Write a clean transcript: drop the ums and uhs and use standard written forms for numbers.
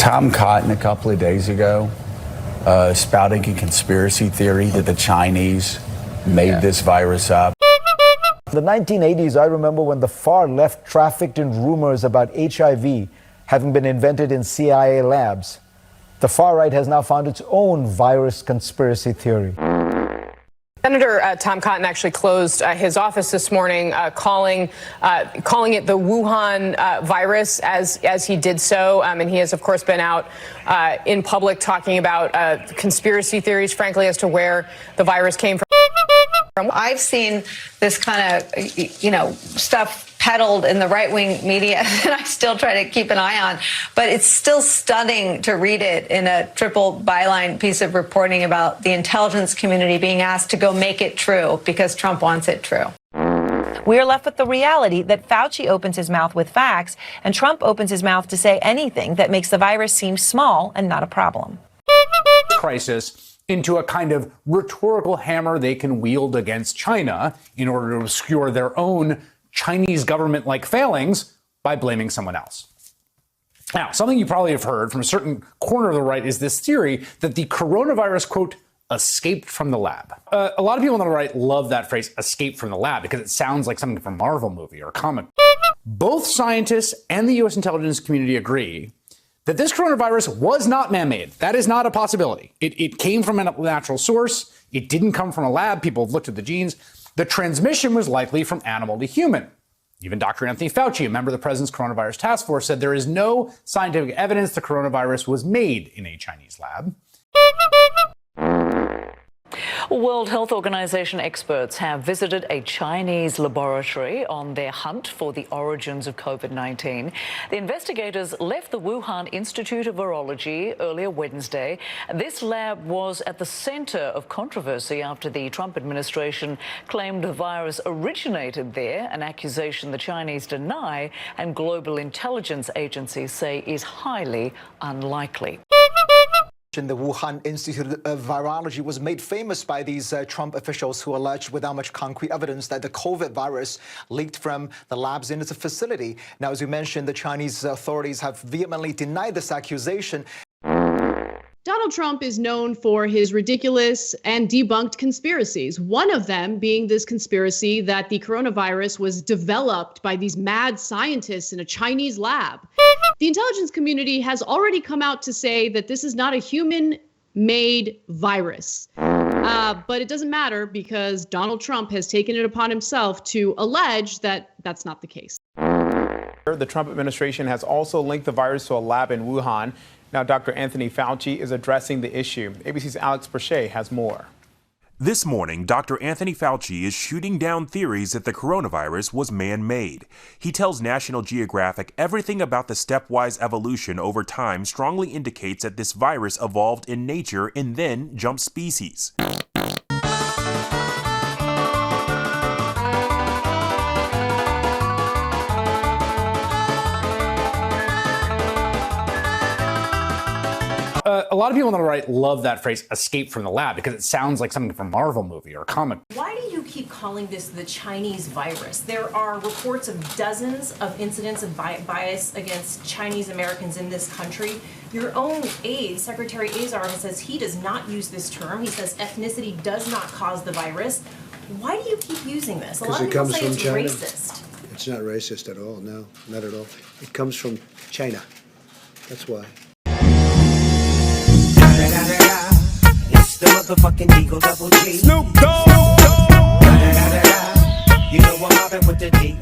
Tom Cotton a couple of days ago spouting a conspiracy theory that the Chinese made this virus up. In the 1980s, I remember when the far left trafficked in rumors about HIV having been invented in CIA labs. The far right has now found its own virus conspiracy theory. Senator Tom Cotton actually closed his office this morning, calling it the Wuhan virus as he did so. And he has, of course, been out in public talking about conspiracy theories, frankly, as to where the virus came from. I've seen this kind of, stuff peddled in the right-wing media that I still try to keep an eye on. But it's still stunning to read it in a triple byline piece of reporting about the intelligence community being asked to go make it true because Trump wants it true. We are left with the reality that Fauci opens his mouth with facts and Trump opens his mouth to say anything that makes the virus seem small and not a problem. Crisis into a kind of rhetorical hammer they can wield against China in order to obscure their own Chinese government-like failings by blaming someone else. Now, something you probably have heard from a certain corner of the right is this theory that the coronavirus, quote, escaped from the lab. A lot of people on the right love that phrase, escape from the lab, because it sounds like something from a Marvel movie or a comic. Both scientists and the U.S. intelligence community agree that this coronavirus was not man-made. That is not a possibility. It came from a natural source. It didn't come from a lab. People have looked at the genes. The transmission was likely from animal to human. Even Dr. Anthony Fauci, a member of the president's coronavirus task force, said there is no scientific evidence the coronavirus was made in a Chinese lab. World Health Organization experts have visited a Chinese laboratory on their hunt for the origins of COVID-19. The investigators left the Wuhan Institute of Virology earlier Wednesday. This lab was at the center of controversy after the Trump administration claimed the virus originated there, an accusation the Chinese deny and global intelligence agencies say is highly unlikely. The Wuhan Institute of Virology was made famous by these Trump officials who alleged without much concrete evidence that the COVID virus leaked from the labs in its facility. Now, as you mentioned, the Chinese authorities have vehemently denied this accusation. Donald Trump is known for his ridiculous and debunked conspiracies, one of them being this conspiracy that the coronavirus was developed by these mad scientists in a Chinese lab. The intelligence community has already come out to say that this is not a human-made virus. But it doesn't matter because Donald Trump has taken it upon himself to allege that that's not the case. The Trump administration has also linked the virus to a lab in Wuhan. Now, Dr. Anthony Fauci is addressing the issue. ABC's Alex Brachet has more. This morning, Dr. Anthony Fauci is shooting down theories that the coronavirus was man-made. He tells National Geographic everything about the stepwise evolution over time strongly indicates that this virus evolved in nature and then jumped species. A lot of people on the right love that phrase, escape from the lab, because it sounds like something from a Marvel movie or a comic. Why do you keep calling this the Chinese virus? There are reports of dozens of incidents of bias against Chinese Americans in this country. Your own aide, Secretary Azar, says he does not use this term. He says ethnicity does not cause the virus. Why do you keep using this? A lot of people say it's racist. It's not racist at all, no, not at all. It comes from China. That's why. It's the motherfucking Eagle Double G. Snoop Dogg. You know I'm mobbing with the D.